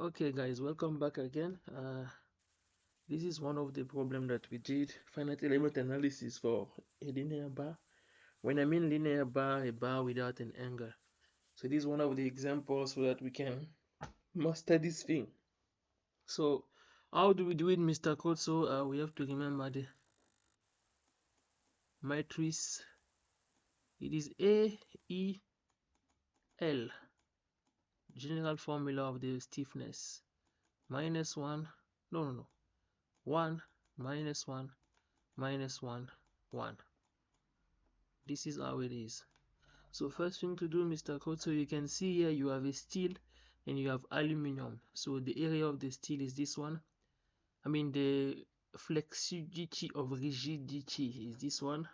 Okay guys, welcome back again. This is one of the problem that we did, finite element analysis for a linear bar. When I mean linear bar, a bar without an angle. So this is one of the examples so that we can master this thing. So how do we do it, Mr. Code? So we have to remember the matrix. It is A, E, L, general formula of the stiffness. Minus 1, no. 1, minus 1, minus 1, 1. This is how it is. So first thing to do, Mr. Code, so you can see here you have a steel and you have aluminum. So the area of the steel is this one. I mean the flexivity of rigidity is this one.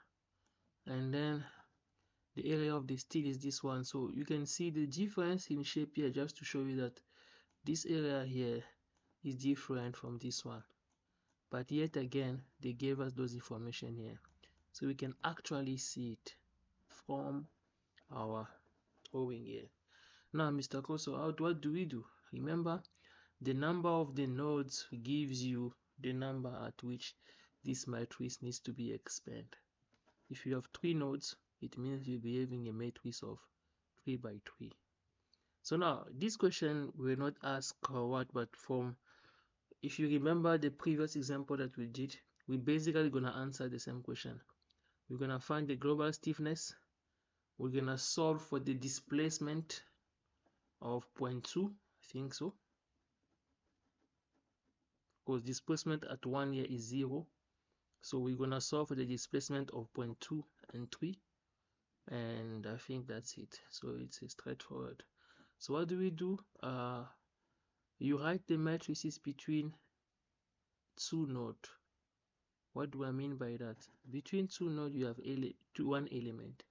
And then the area of the steel is this one. So you can see the difference in shape here, just to show you that this area here is different from this one. But yet again, they gave us those information here. So we can actually see it from our drawing here. Now, Mr. Koso, what do we do? Remember, the number of the nodes gives you the number at which this matrix needs to be expanded. If you have 3 nodes, it means you'll be having a matrix of 3 by 3. So now, this question will not ask what, but if you remember the previous example that we did, we're basically gonna answer the same question. We're gonna find the global stiffness. We're gonna solve for the displacement of 0.2, I think so, because displacement at 1 year is 0. So we're gonna solve for the displacement of 0.2 and 3, and I think that's it. So it's straightforward. So what do? You write the matrices between 2 nodes. What do I mean by that? Between 2 nodes you have one element.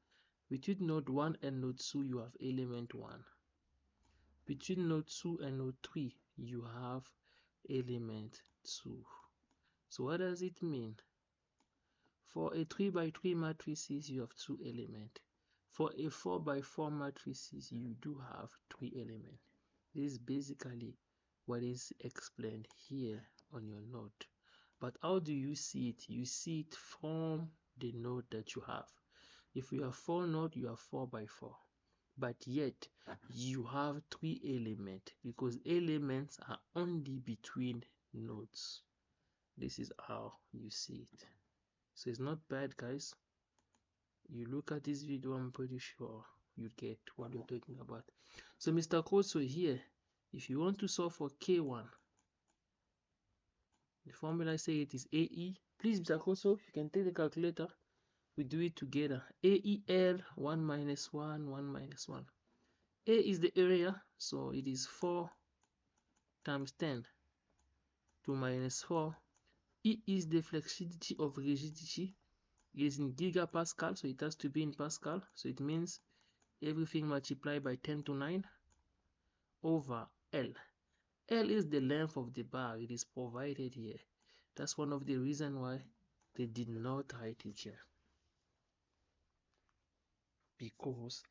Between node 1 and node 2 you have element 1. Between node 2 and node 3 you have element 2. So what does it mean? For a 3 by 3 matrices you have 2 elements. For a 4 by 4 matrices you do have 3 elements. This is basically what is explained here on your note. But how do you see it? You see it from the node that you have. If you have 4 nodes, you have 4 by 4. But yet, you have 3 elements because elements are only between nodes. This is how you see it. So it's not bad, guys. You look at this video, I'm pretty sure you get what we're talking about. So Mr. Koso here, if you want to solve for K1, the formula I say it is AE. Please, Mr. Koso, you can take the calculator. We do it together. AEL 1 minus 1, 1 minus 1. A is the area, so it is 4 times 10 to minus 4. E is the flexivity of rigidity. It is in gigapascal, so it has to be in Pascal. So it means everything multiplied by 10 to 9 over L. L is the length of the bar. It is provided here. That's one of the reasons why they did not write it here, because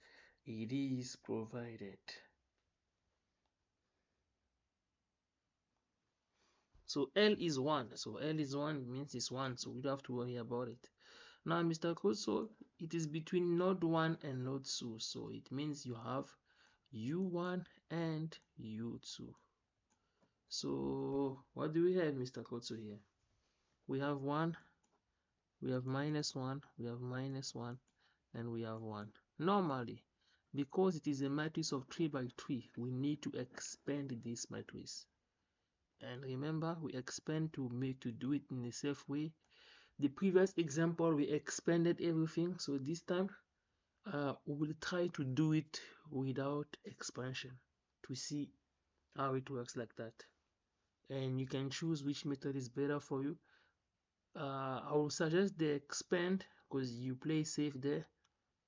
it is provided. So L is 1. So L is 1 means it's 1. So we don't have to worry about it. Now, Mr. Koso, it is between node 1 and node 2. So it means you have U1 and U2. So what do we have, Mr. Koso, here? We have 1, we have minus 1, we have minus 1, and we have 1. Normally, because it is a matrix of 3 by 3, we need to expand this matrix. And remember, we expand to do it in a safe way. The previous example, we expanded everything. So this time, we will try to do it without expansion to see how it works like that. And you can choose which method is better for you. I will suggest the expand because you play safe there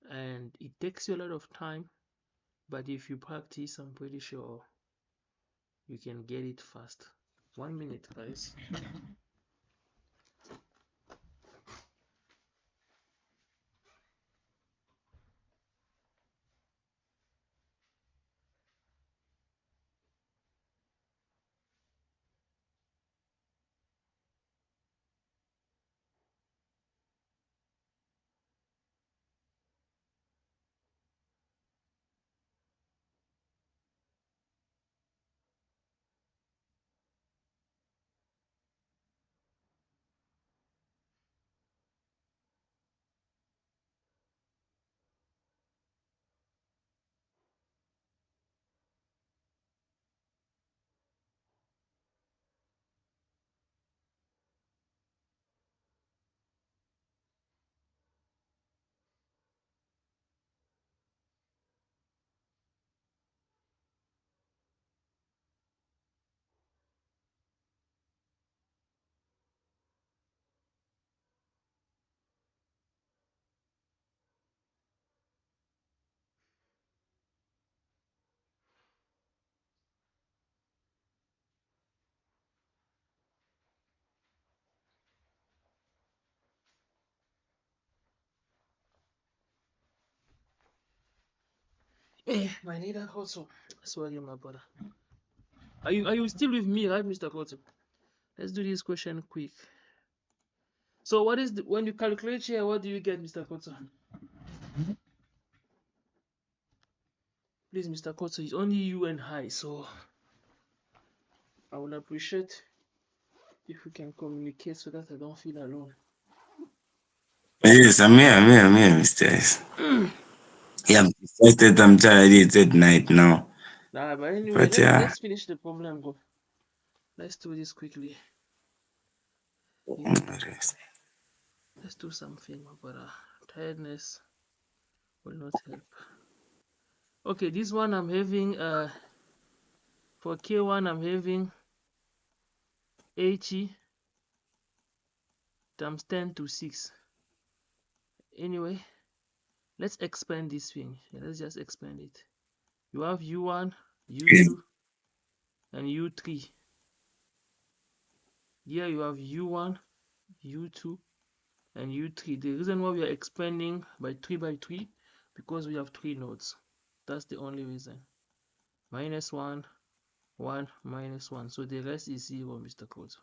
and it takes you a lot of time. But if you practice, I'm pretty sure you can get it fast. 1 minute, guys. My leader also. Sorry, my brother. Are you still with me, right, Mr. Koto? Let's do this question quick. So what is when you calculate here, what do you get, Mr. Koto? Please, Mr. Koto, it's only you and I, so I would appreciate if we can communicate so that I don't feel alone. Yes, I'm here, Mr. S. Yeah, I'm excited. I'm tired. It's at night now. Nah, but anyway, But let's yeah, let's finish the problem. Go. Let's do this quickly. Yeah, rest. let's do something, my brother. Tiredness will not help. Okay, this one I'm having for K1 I'm having 80 times 10 to 6. Anyway, let's expand this thing. Yeah, let's just expand it. You have U1, U2, and U3. Here you have U1, U2, and U3. The reason why we are expanding by 3 by 3 because we have 3 nodes. That's the only reason. Minus 1, 1, minus 1. So the rest is 0, Mr. Code.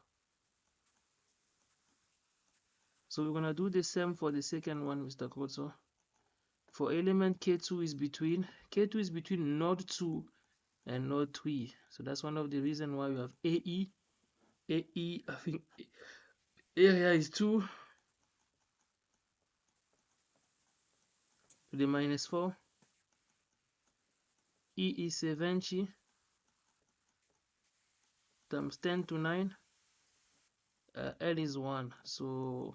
So we're going to do the same for the second one, Mr. Code. For element K2 is between node 2 and node 3. So that's one of the reasons why we have AE. AE, I think area is 2 to the minus 4. E is 70 times 10 to 9. L is 1. So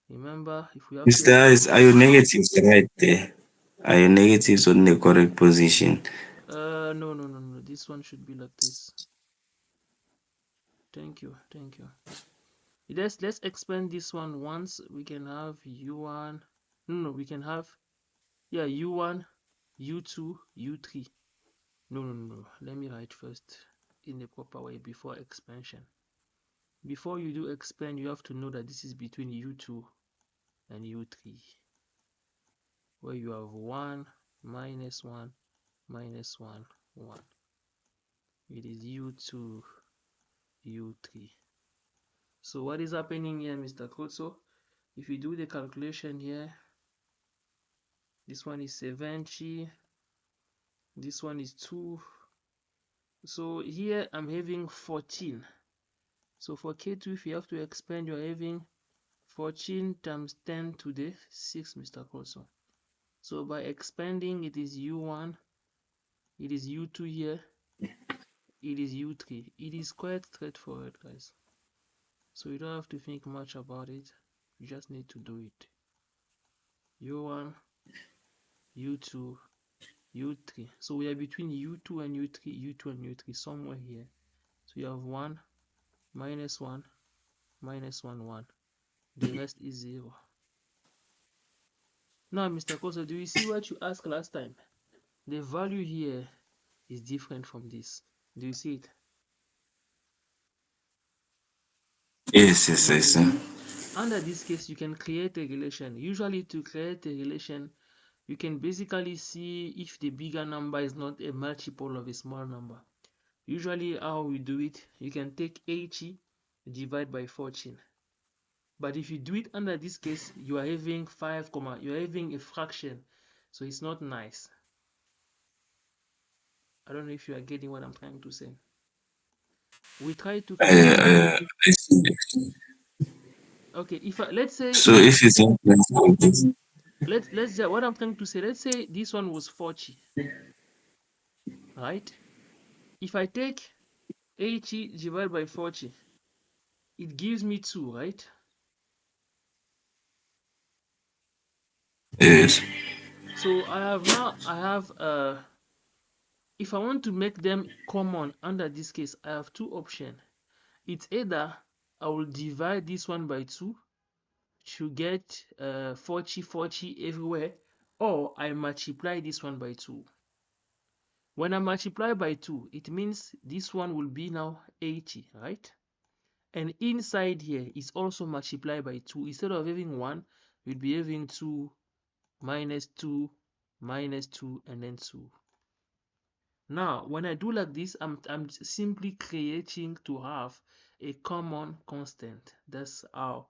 remember, if we have to Mr. S, are your negatives right there? Are your negatives on the correct position? no. This one should be like this. Thank you. Let's expand this one once. We can have U1. No, we can have U1, U2, U3. No. Let me write first in the proper way before expansion. Before you do expand, you have to know that this is between U2 and U3, where you have 1, minus 1, minus 1, 1. It is U2, U3. So what is happening here, Mr. Kotso? If you do the calculation here, this one is 70, this one is 2. So here I'm having 14. So for K2, if you have to expand, you're having 14 times 10 to the 6, Mr. Kotso. So by expanding, it is U1, it is U2 here, it is U3. It is quite straightforward, guys. So you don't have to think much about it. You just need to do it. U1, U2, U3. So we are between U2 and U3, U2 and U3, somewhere here. So you have 1, minus 1, minus 1, 1. The rest is 0. Now, Mr. Koso, do you see what you asked last time? The value here is different from this. Do you see it? Yes. Under this case, you can create a relation. Usually to create a relation, you can basically see if the bigger number is not a multiple of a small number. Usually how we do it, you can take 80 divide by 14. But if you do it under this case, you are having 5, you are having a fraction. So it's not nice. I don't know if you are getting what I'm trying to say. We try to create I see. okay, if let's say So if it's not like this, let's what I'm trying to say, let's say this one was 40, right? If I take 80 divided by 40, it gives me 2, right? yes. So I have if I want to make them common under this case, I have two options. It's either I will divide this one by 2 to get 40 everywhere, or I multiply this one by 2. When I multiply by 2, it means this one will be now 80, right? And inside here is also multiplied by 2. Instead of having 1, we'll be having 2, minus 2, minus 2, and then 2. Now, when I do like this, I'm simply creating to have a common constant. That's how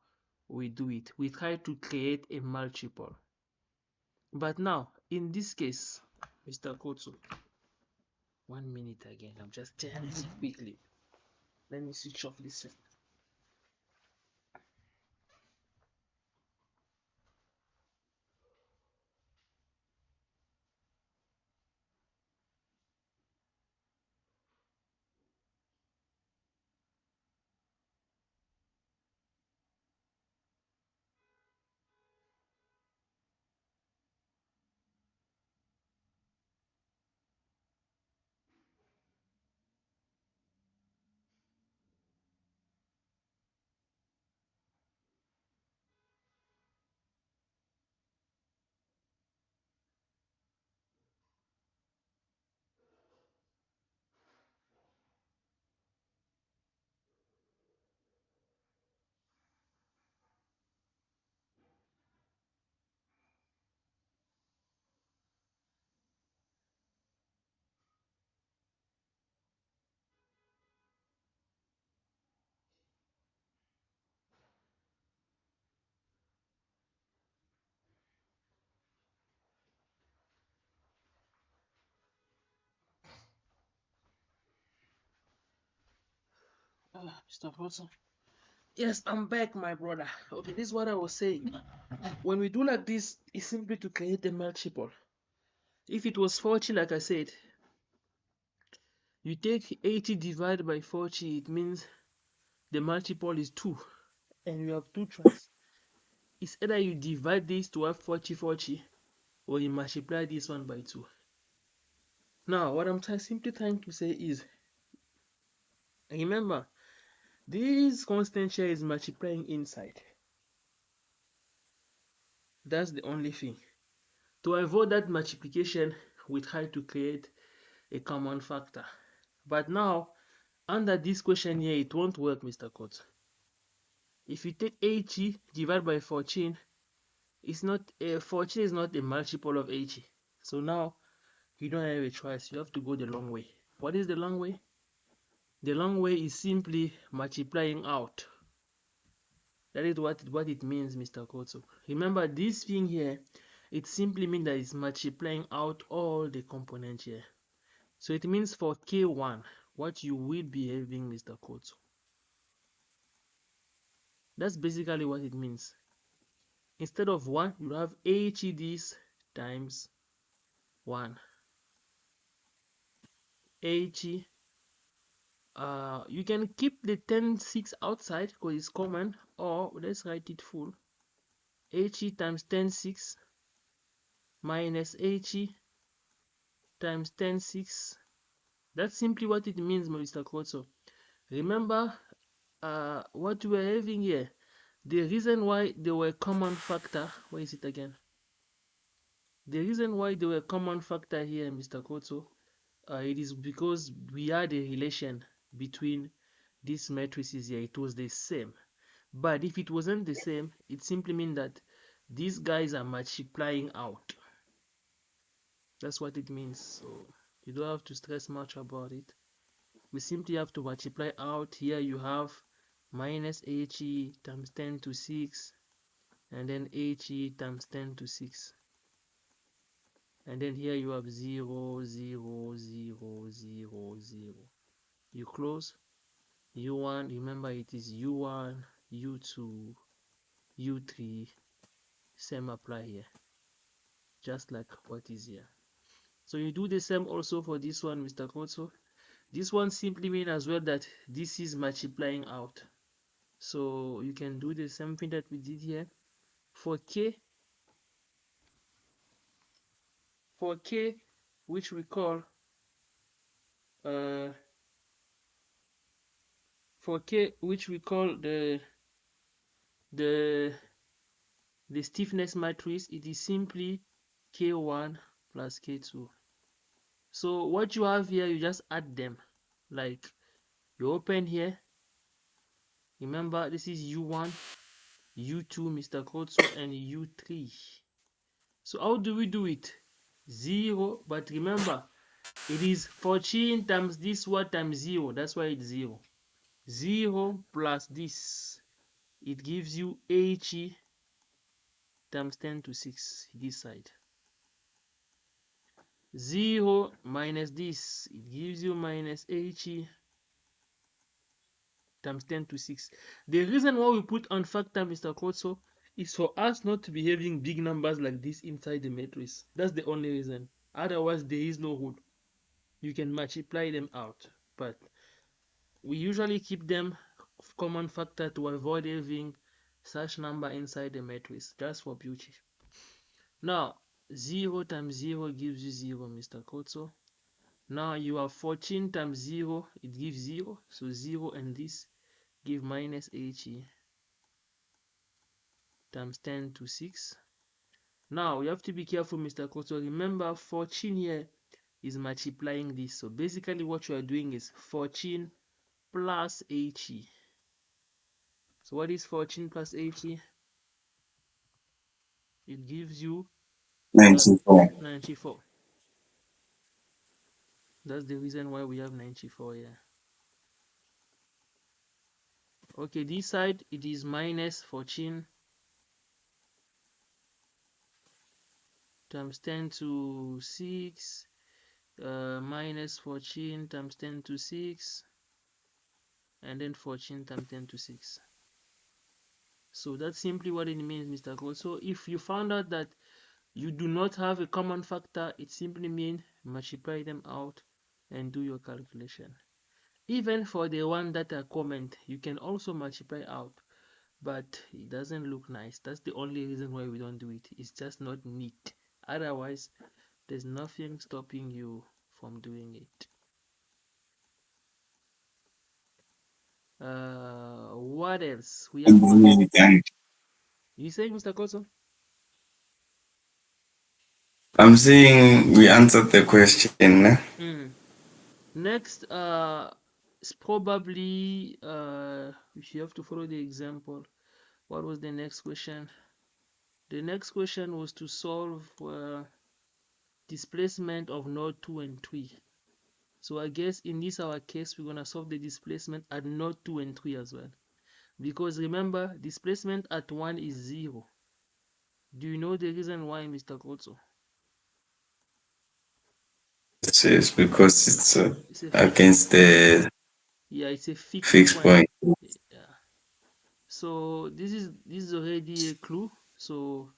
we do it. We try to create a multiple. But now, in this case, Mr. Kotsu, 1 minute again. I'm just turning it quickly. Let me switch off this. Mr. Kotsu. Yes, I'm back, my brother. Okay, this is what I was saying. When we do like this, it's simply to create a multiple. If it was 40, like I said, you take 80 divided by 40, it means the multiple is 2. And you have two choices. It's either you divide this to have 40, 40, or you multiply this one by 2. Now, what I'm simply trying to say is, remember, this constant here is multiplying inside. That's the only thing. To avoid that multiplication, we try to create a common factor. But now, under this question here, it won't work, Mr. Coates. If you take 80 divided by 14, it's not 14 is not a multiple of 80. So now you don't have a choice. You have to go the long way. What is the long way? The long way is simply multiplying out. That is what it means, Mr. Kotso. Remember, this thing here, it simply means that it's multiplying out all the components here. So it means for K1, what you will be having, Mr. Kotso. That's basically what it means. Instead of 1, you have HEDs times 1. HE, you can keep the 10(6) outside because it's common, or let's write it full. HE times 10(6) minus HE times 10(6). That's simply what it means, Mr. Kotso. Remember what we are having here. The reason why they were common factor, where is it again? The reason why they were common factor here, Mr. Kotso, it is because we had a relation between these matrices here. It was the same. But if it wasn't the same, it simply means that these guys are multiplying out. That's what it means. So you don't have to stress much about it. We simply have to multiply out. Here you have minus HE times 10 to 6, and then HE times 10 to 6. And then here you have 0, 0, 0, 0, 0. You close. U1, remember it is U1, U2, U3. Same apply here. Just like what is here. So you do the same also for this one, Mr. Kotso. This one simply means as well that this is multiplying out. So you can do the same thing that we did here. For K, which we call uh, the the stiffness matrix, it is simply K1 plus K2. So what you have here, you just add them. Like you open here. Remember, this is U1, U2, Mr. Kotso, and U3. So how do we do it? 0, but remember, It is 14 times this one times 0. That's why it's 0. 0 plus this. It gives you 80 times 10 to 6 this side. 0 minus this. It gives you minus 80 times 10 to 6. The reason why we put on factor, Mr. Kotso, is for us not to be having big numbers like this inside the matrix. That's the only reason. Otherwise, there is no rule. You can multiply them out. But we usually keep them common factor to avoid having such number inside the matrix, just for beauty. Now, 0 times 0 gives you 0, Mr. Kotso. Now you have 14 times 0, it gives 0. So 0 and this give minus 80 times 10 to 6. Now you have to be careful, Mr. Kotso. Remember, 14 here is multiplying this. So basically what you are doing is 14 plus 80. So what is 14 plus 80? It gives you 94. 94. That's the reason why we have 94 here. Okay, this side it is minus 14 times 10 to 6, minus 14 times 10 to 6, and then 14 times 10 to 6. So that's simply what it means, Mr. Cole. So if you found out that you do not have a common factor, it simply means multiply them out and do your calculation. Even for the one that are common, you can also multiply out, but it doesn't look nice. That's the only reason why we don't do it. It's just not neat. Otherwise, there's nothing stopping you from doing it. What else? We have got. You saying, Mr. Koso? I'm saying we answered the question. Eh? Mm. Next, it's probably if you have to follow the example. What was the next question? The next question was to solve displacement of node 2 and 3. So I guess in this our case, we're gonna solve the displacement at node 2 and 3 as well. Because remember, displacement at 1 is 0. Do you know the reason why, Mr. Kotso? It's because it's It's a fixed, against the yeah, it's a fixed fixed point. point. Yeah. So this is already a clue. So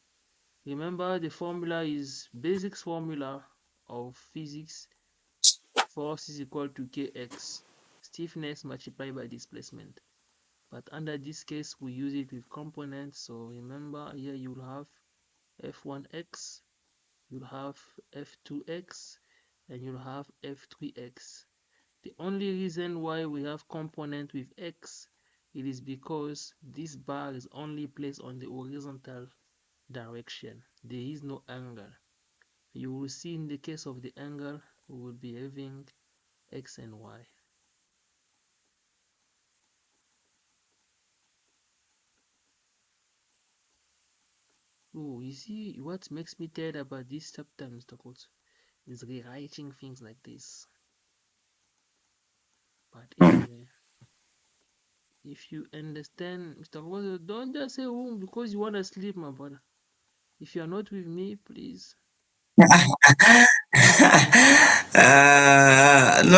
remember the formula is basic formula of physics. Force is equal to kx, stiffness multiplied by displacement. But under this case, we use it with components. So remember here you'll have f1x, you'll have f2x, and you'll have f3x. The only reason why we have component with x, it is because this bar is only placed on the horizontal direction. There is no angle. You will see in the case of the angle, we will be having x and y. Oh, you see what makes me tired about this chapter, Mr. Coates, is rewriting things like this. But anyway, if you understand, Mr. Coates, don't just say oh because you want to sleep, my brother. If you are not with me, please. No,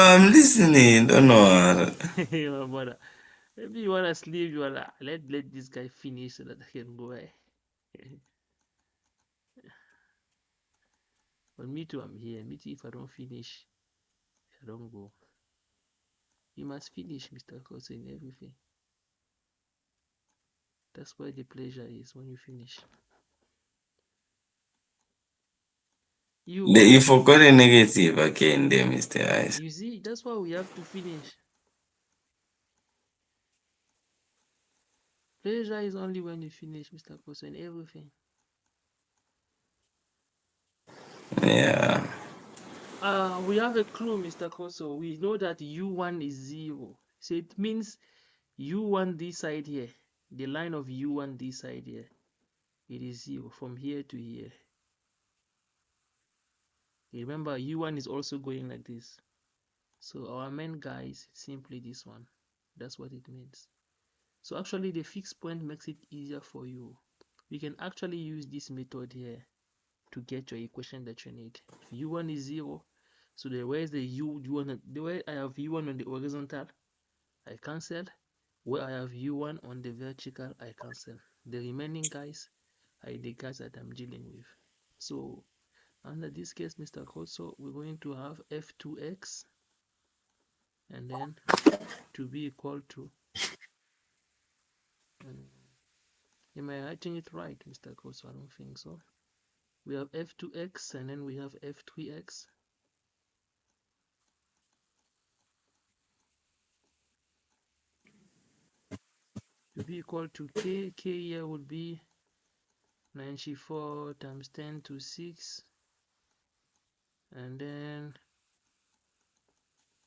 I'm listening. Don't know. My brother. Maybe you wanna sleep, you wanna let this guy finish so that I can go. But me too, I'm here. Me too, if I don't finish, I don't go. You must finish, Mr. Kosa, in everything. That's where the pleasure is when you finish. You forgot a negative again there, Mr. Ice. You see, that's why we have to finish. Pleasure is only when you finish, Mr. Kosa, in everything. Yeah. We have a clue, Mr. Koso. We know that U1 is 0. So it means U1 this side here. The line of U1 this side here. It is 0 from here to here. Remember, u1 is also going like this. So our main guy is simply this one. That's what it means. So actually the fixed point makes it easier for you. We can actually use this method here to get your equation that you need. If u1 is 0, so the way the u1, the way I have u1 on the horizontal, I cancel. Where I have u1 on the vertical, I cancel. The remaining guys are the guys that I'm dealing with. So under this case, Mr. Koso, we're going to have f2x and then to be equal to, am I writing it right, Mr. Koso? I don't think so. We have f2x and then we have f3x to be equal to k. K here would be 94 times 10 to 6 and then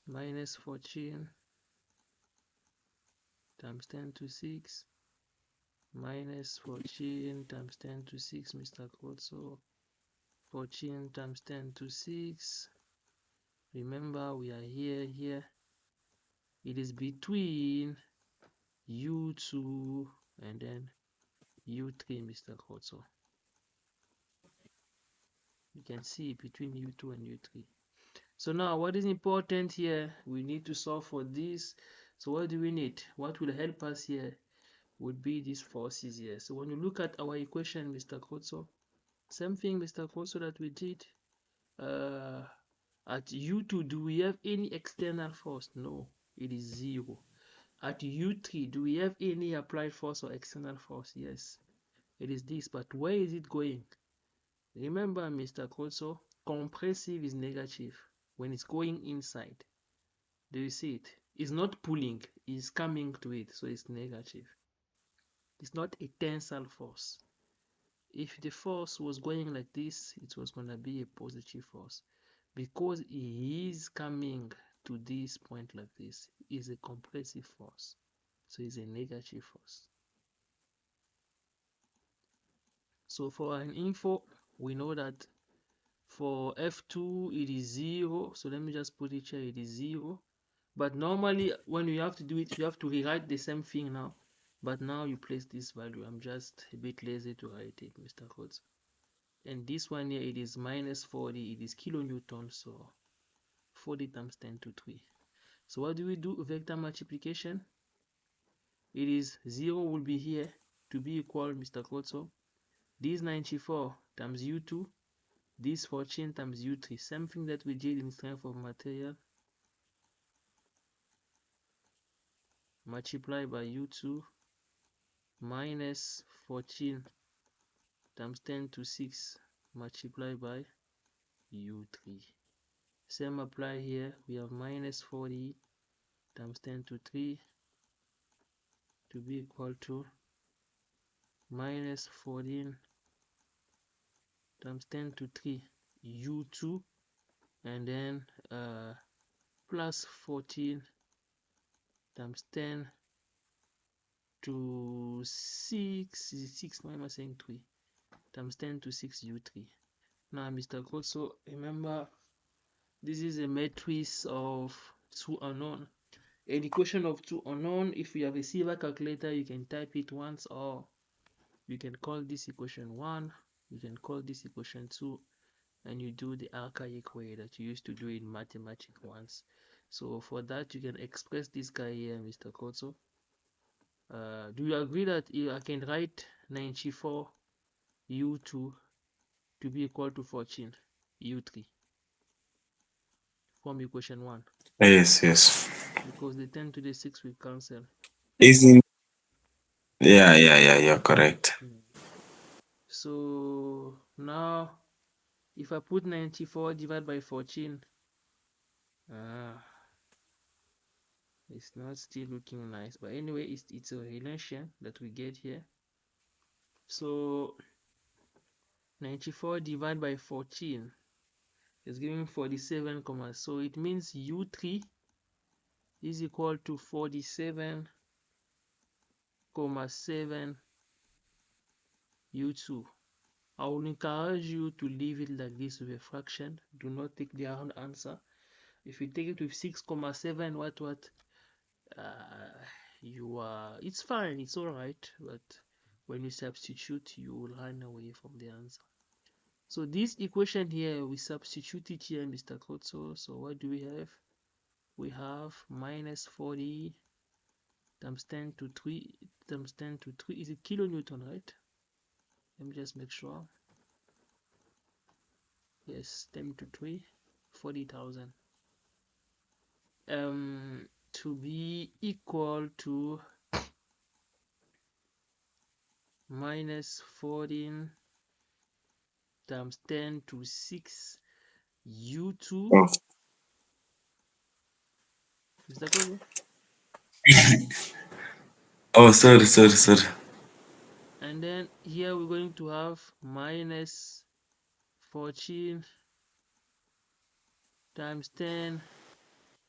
minus 14 times 10 to 6 minus 14 times 10 to 6, Mr. Code. So 14 times 10 to 6. Remember, we are here. It is between u2 and then u3, Mr. Code. So you can see between u2 and u3. So now what is important here? We need to solve for this. So what do we need? What will help us here would be these forces here. So when you look at our equation, Mr. Kotso, same thing, Mr. Kotso, that we did. At U2, do we have any external force? No, it is 0. At U3, do we have any applied force or external force? Yes, it is this. But where is it going? Remember, Mr. Kotso, compressive is negative when it's going inside. Do you see it? It's not pulling, it's coming to it, so it's negative. It's not a tensile force. If the force was going like this, it was going to be a positive force. Because it is coming to this point like this, is a compressive force. So it's a negative force. So for an info, we know that for F2 it is 0. So let me just put it here, it is 0. But normally when you have to do it, you have to rewrite the same thing now. But now you place this value. I'm just a bit lazy to write it, Mr. Codes. And this one here, it is minus 40. It is kilonewton. So 40 times 10 to 3. So what do we do? Vector multiplication. It is 0 will be here to be equal, Mr. Kotso. This 94 times U2. This 14 times U3. Same thing that we did in strength of material. Multiply by U2 minus 14 times 10 to 6 multiply by U3. Same apply here. We have minus 40 times 10 to 3 to be equal to minus 14 times 10 to 3 U2 and then plus 14 times 10 to 6 is 6, why am I saying 3 times 10 to 6 U3. Now Mr. Koso, remember this is a matrix of two unknown. An equation of two unknown, if you have a silver calculator, you can type it once, or you can call this equation 1, you can call this equation 2, and you do the archaic way that you used to do in mathematics once. So for that, you can express this guy here, Mr. Koso. Do you agree that I can write 94 U2 to be equal to 14 U3 from equation 1? Yes, yes. Because the 10 to the 6 will cancel. Isn't yeah, you're correct. So now if I put 94 divided by 14, it's not still looking nice, but anyway, it's a relation that we get here. So 94 divided by 14 is giving 47, so it means U3 is equal to 47,7 U2. I will encourage you to leave it like this with a fraction. Do not take the round answer. If you take it with 6,7, uh, it's fine, it's all right, but when you substitute, you will run away from the answer. So this equation here, we substitute it here, Mr. Kotso. So what do we have? We have minus 40 times 10 to 3 times 10 to 3. Is it kilonewton, right? Let me just make sure. Yes, 10 to 3, 40,000. To be equal to minus 14 times 10 to 6 U2, Oh, Mr. Kozo. oh, sorry. And then here we're going to have minus 14 times 10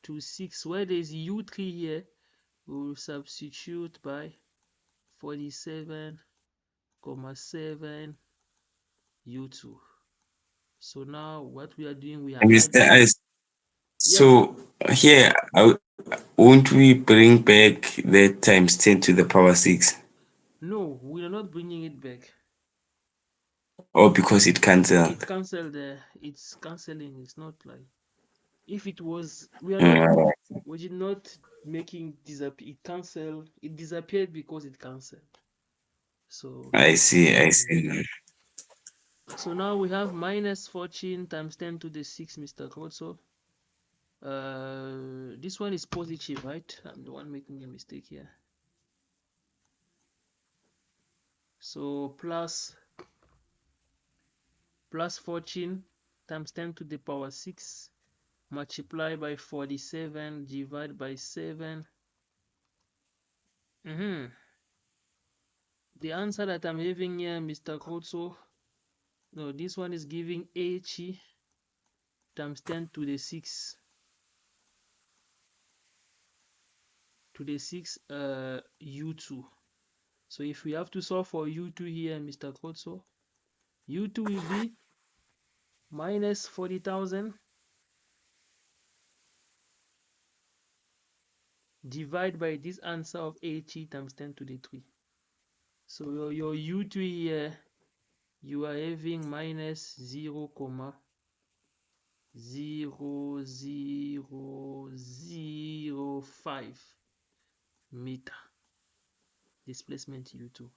to 6. Where there's U3 here, we will substitute by 47,7 U2. So now what we are doing, we are Mr. adding. Ice. Yes. So here, won't we bring back the times 10 to the power 6? No, we are not bringing it back. Or because it cancelled? It cancelled. It's cancelling. It's not like if it was. We are not. Mm, We did not making disappear. It cancelled. It disappeared because it cancelled. So I yeah. see. So now we have minus 14 times 10 to the 6, Mr. Kotso. This one is positive, right? I'm the one making a mistake here. So plus 14 times 10 to the power 6 multiply by 47 divide by 7. The answer that I'm having here, Mr. Kotso, no, this one is giving H times 10 to the 6 U2. So if we have to solve for U2 here, Mr. Kotso, U2 will be minus 40,000 divided by this answer of H times 10 to the 3. So your U2 here, you are having minus 0,0005 meter displacement U2.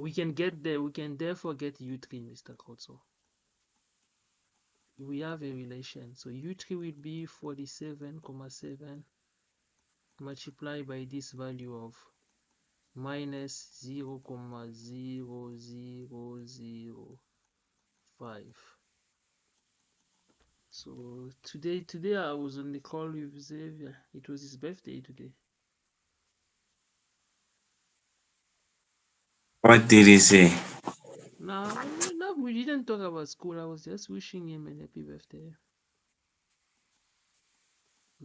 We can get there. We can therefore get U3, Mr. Kotso. We have a relation. So U3 will be 47,7 multiplied by this value of minus 0,0005. So today I was on the call with Xavier. It was his birthday today. What did he say? No, we didn't talk about school. I was just wishing him a happy birthday.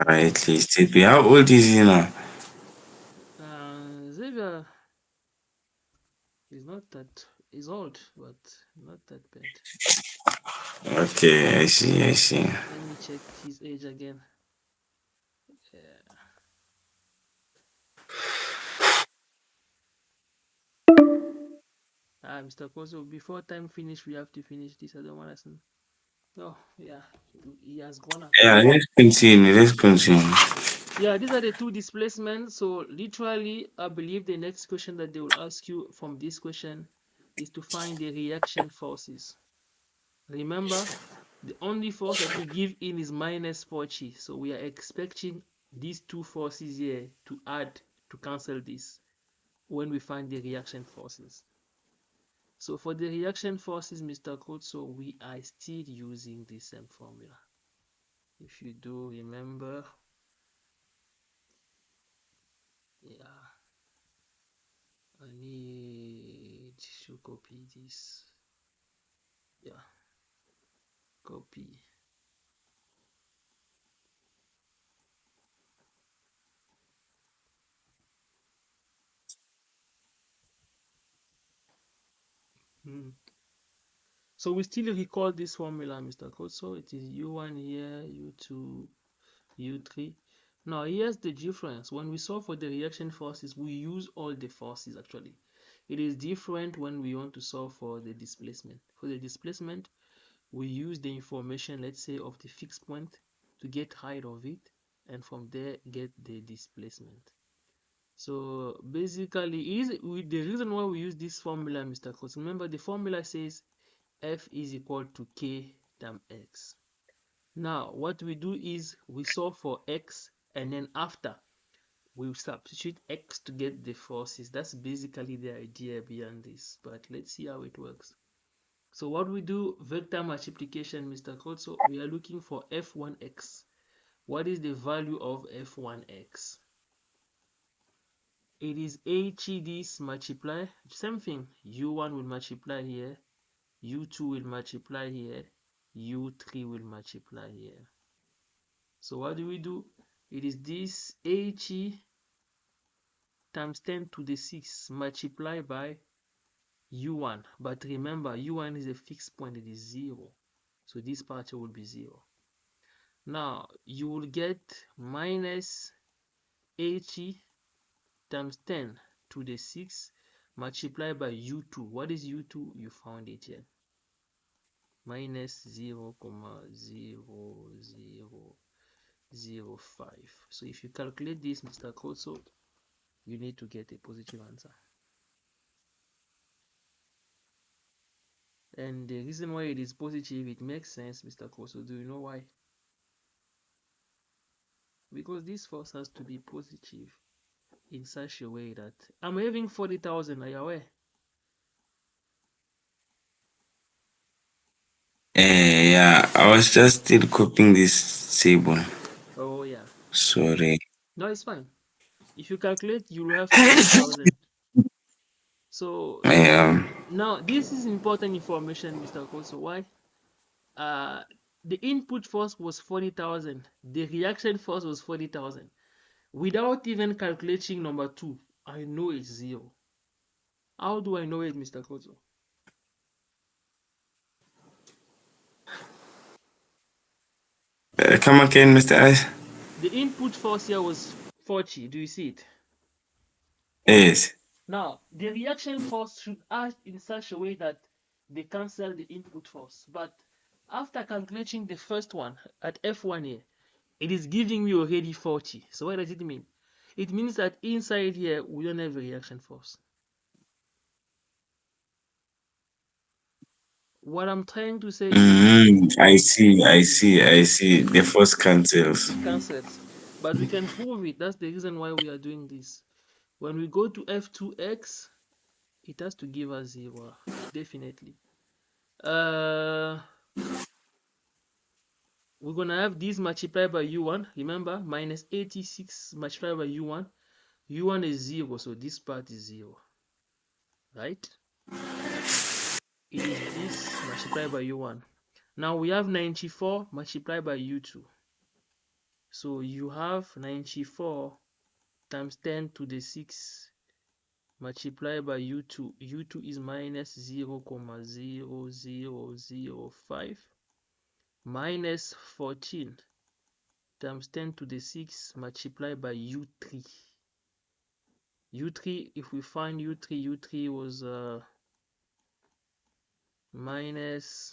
Right, Yeah. at least it be. How old is he now? Xavier is not that. He's old, but not that bad. Okay, I see. Let me check his age again. Yeah. Mr. Koso, before time finish, we have to finish this. I don't want to. Oh, yeah, he has gone Yeah, actually. let's continue. Yeah, these are the two displacements. So literally, I believe the next question that they will ask you from this question is to find the reaction forces. Remember, the only force that we give in is minus 40. So we are expecting these two forces here to add to cancel this when we find the reaction forces. So for the reaction forces, Mr. Kotso, we are still using the same formula. If you do remember, yeah, I need to copy this. Yeah, copy. Hmm. So we still recall this formula, Mr. Code. So it is U1 here, U2, U3. Now here's the difference. When we solve for the reaction forces, we use all the forces actually. It is different when we want to solve for the displacement. For the displacement, we use the information, let's say, of the fixed point to get height of it, and from there get the displacement. So basically, the reason why we use this formula, Mr. Cross, remember the formula says F is equal to K times X. Now, what we do is we solve for X, and then after we substitute X to get the forces. That's basically the idea behind this, but let's see how it works. So what we do, vector multiplication, Mr. Code. So we are looking for F1X. What is the value of F1X? It is HEDs multiply, same thing, U1 will multiply here, U2 will multiply here, U3 will multiply here. So what do we do? It is this HE times 10 to the 6 multiplied by U1. But remember, U1 is a fixed point, it is 0. So this part will be 0. Now, you will get minus HE times 10 to the 6 multiplied by U2. What is U2? You found it here. Minus 0,0005. So if you calculate this, Mr. Koso, you need to get a positive answer. And the reason why it is positive, it makes sense, Mr. Koso. Do you know why? Because this force has to be positive in such a way that I'm having 40,000, are you aware? Yeah, I was just still copying this table. Oh yeah. Sorry. No, it's fine. If you calculate, you will have 40,000. So Yeah. now this is important information, Mr. Koso. Why? Uh, the input force was 40,000. The reaction force was 40,000. Without even calculating number two, I know it's zero. How do I know it, Mr. Koso? Come again, Mr. Ice. The input force here was 40. Do you see it? Yes. Now, the reaction force should act in such a way that they cancel the input force. But after calculating the first one at F1 here, it is giving me already 40. So what does it mean? It means that inside here, we don't have a reaction force. What I'm trying to say is I see. I it, see. I see. The force cancels. it cancels. But we can prove it. That's the reason why we are doing this. When we go to F2x, it has to give us 0. Definitely. Uh, we're going to have this multiplied by U1. Remember, minus 86 multiplied by U1. U1 is 0, so this part is 0. Right? It is this multiplied by U1. Now we have 94 multiplied by U2. So you have 94 times 10 to the 6 multiplied by U2. U2 is minus 0,0005 minus 14 times 10 to the 6 multiplied by U3. U3, if we find U3, U3 was minus,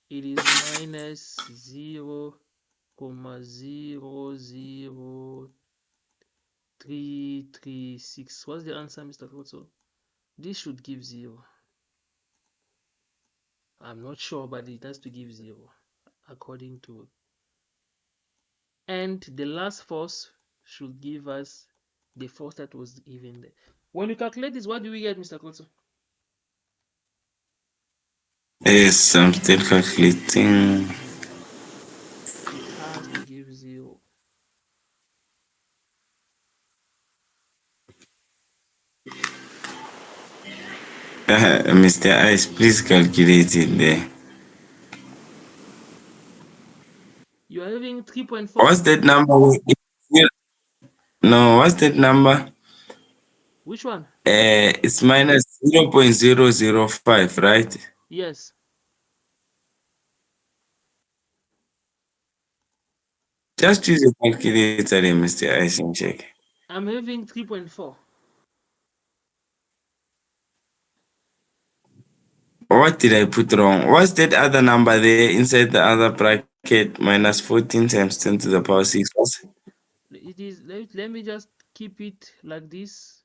it is minus 0,00336. What's the answer, Mr. Koto? This should give 0. I'm not sure, but it has to give 0 according to. And the last force should give us the force that was given there. When you calculate this, what do we get, Mr. Koto? Yes, I'm still calculating. It has to give 0. Mr. Ice, please calculate it there. You are having 3.4. What's that number? No, what's that number? Which one? It's minus 0.005, right? Yes. Just use a calculator there, Mr. Ice, and check. I'm having 3.4. What did I put wrong? What's that other number there inside the other bracket? Minus 14 times 10 to the power 6. What's It is, let me just keep it like this.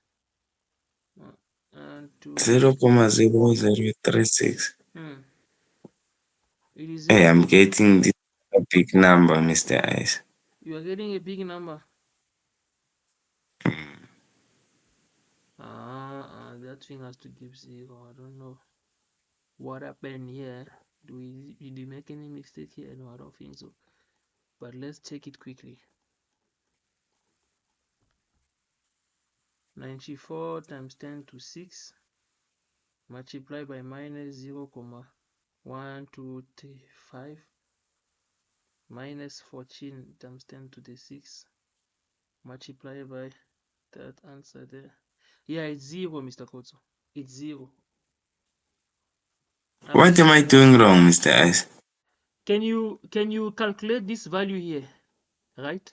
And to 0.0036? hmm, it is Hey, 0. I'm getting this a big number, Mr. Ice. You are getting a big number. That thing has to give 0. I don't know what happened here. Did we make any mistake here? No, I don't think so. But let's check it quickly. 94 times 10 to 6 multiplied by minus 0, 1, 2, 3, 5 minus 14 times 10 to the 6 multiplied by that answer there. Yeah, it's 0, Mr. Kotso. It's 0. What am I doing wrong, Mr. Ice? Can you calculate this value here, right?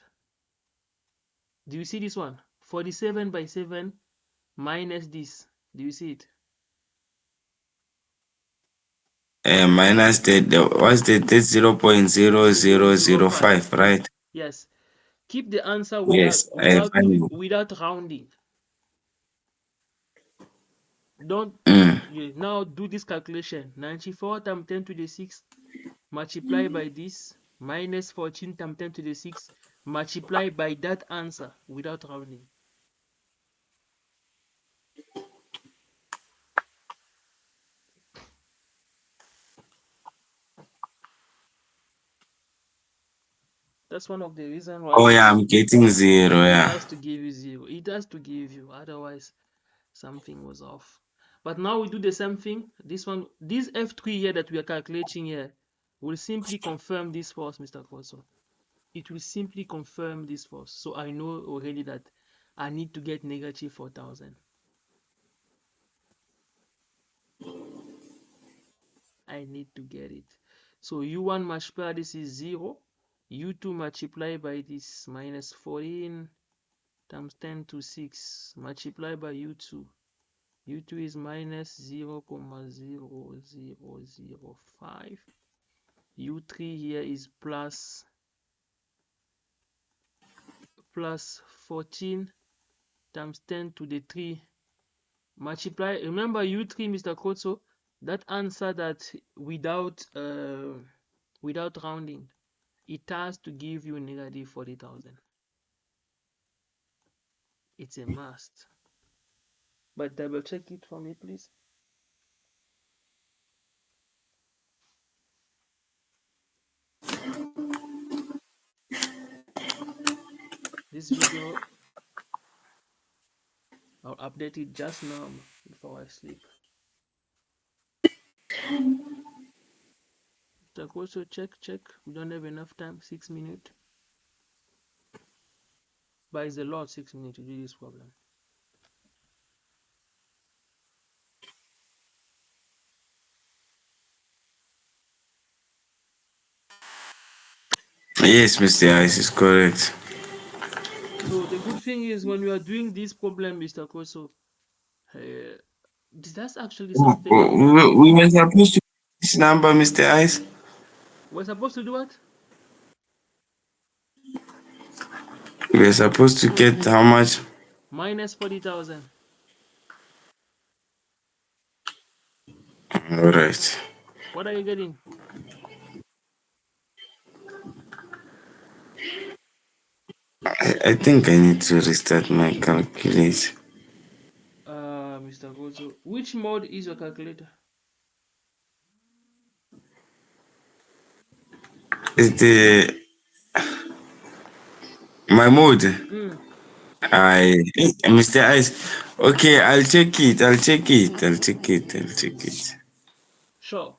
Do you see this one? 47 by 7 minus this. Do you see it? Minus that, what's that? That's Zero zero five. 0.0005, right? Yes. Keep the answer Yes, I find it. without rounding. Don't Mm. now do this calculation. 94 times 10 to the 6 multiply by this minus 14 times 10 to the 6 multiply by that answer without rounding. That's one of the reasons why Oh yeah, I'm getting 0, it yeah. has to give you 0. It has to give you, otherwise something was off. But now we do the same thing. This one, this F3 here that we are calculating here will simply confirm this force, Mr. Corso. It will simply confirm this force. So I know already that I need to get negative 4,000. I need to get it. So U1 multiplied this is 0. U2 multiplied by this minus 14 times 10 to 6 multiplied by U2. U2 is minus 0,0005. U3 here is plus 14 times 10 to the 3 multiply. Remember U3, Mr. Kotso, that answer that without rounding, it has to give you negative 40,000. It's a must. But double check it for me, please. This video, I'll update it just now before I sleep. Mr. Kotso, check. We don't have enough time. 6 minutes. But it's a lot, 6 minutes to do this problem. Yes, Mr. Ice is correct. So the good thing is when you are doing this problem, Mr. Koso, that's actually something I want to. We were supposed to this number, Mr. Ice. We're supposed to do what? We were supposed to get how much? Minus 40,000. All right. What are you getting? I think I need to restart my calculator. Mr. Koso, which mode is your calculator? Is the my mode? Mm, I Mr. Ice. Okay, I'll check it. I'll check it. I'll check it. I'll check it. sure.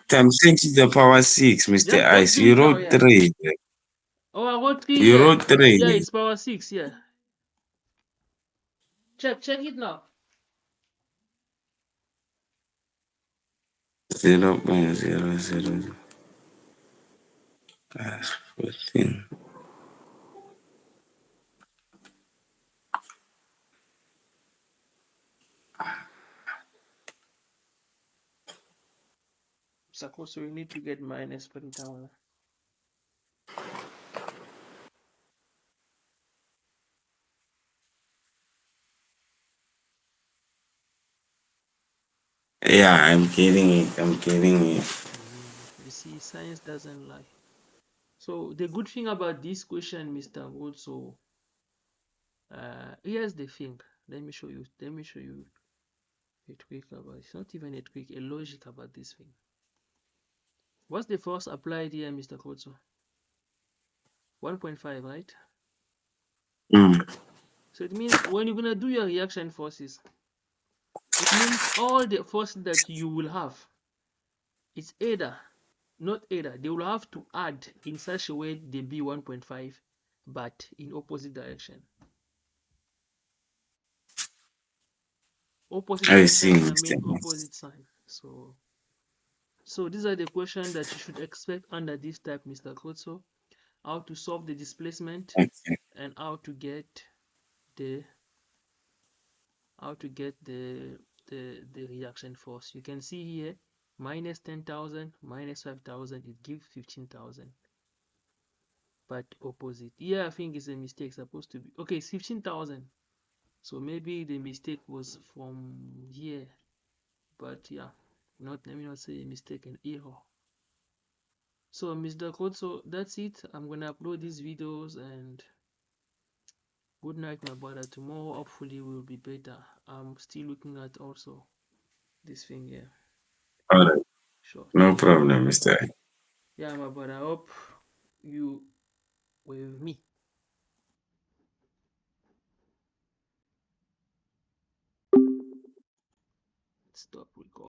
Times 10 to the power 6, Mr. Just Ice. do it You now, wrote yeah. 3. Oh, I got 3 You here. wrote 3. Yeah, it's power 6, yeah. Check it now. 0.00 plus 14. Suppose so you need to get minus 40,000. Yeah, I'm getting it. I'm getting it. You see, science doesn't lie. So the good thing about this question, Mr. Also, here's the thing. Let me show you. Let me show you a trick about. It's not even a trick. A logic about this thing. What's the force applied here, Mr. Kotso? 1.5, right? Mm. So it means when you're gonna do your reaction forces, it means all the forces that you will have, it's either, not either, they will have to add in such a way they be 1.5, but in opposite direction. Opposite I see, direction can Mr. mean Max. opposite sign. So these are the questions that you should expect under this type, Mr. Kotso. How to solve the displacement Okay. and the how to get the reaction force. You can see here minus 10,000 minus 5,000, it gives 15,000, but opposite. Here I think it's a mistake, supposed to be okay. It's 15,000, so maybe the mistake was from here, but yeah, not, let me not say a mistake, an error. So Mr. Code, so that's it. I'm gonna upload these videos, and good night, my brother. Tomorrow hopefully will be better. I'm still looking at also this thing here. All right. Sure, No thank you. problem, Mr. Yeah, my brother, I hope you were with me. Stop recording.